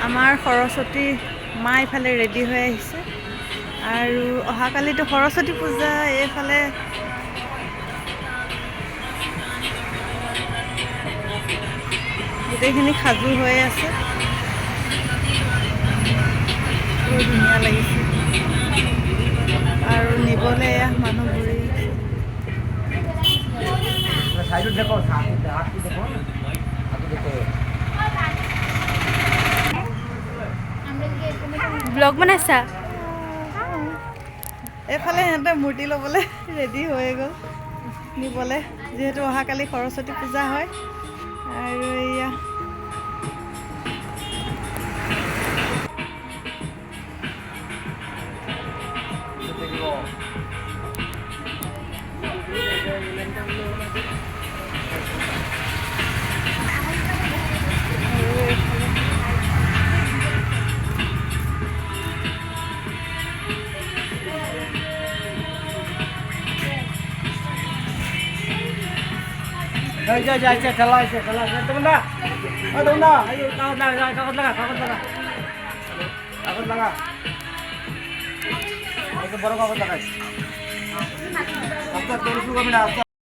আমাৰ সৰস্বতী মা ইফালে ৰেডি হৈ আহিছে আৰু অহাকালিতো সৰস্বতী পূজা। এইফালে গোটেইখিনি সাজু হৈ আছে, বৰ ধুনীয়া লাগিছে আৰু নিবলৈ এয়া মানুহ ঘূৰি আছে। ব্লগ বনাইছা? এইফালে সিহঁতে মূৰ্তি ল'বলৈ ৰেডি হৈ গ'ল নিবলৈ, যিহেতু অহাকালি সৰস্বতী পূজা হয়। আৰু এয়া चला तुमदा ayo kagot laga itu baru kagot laga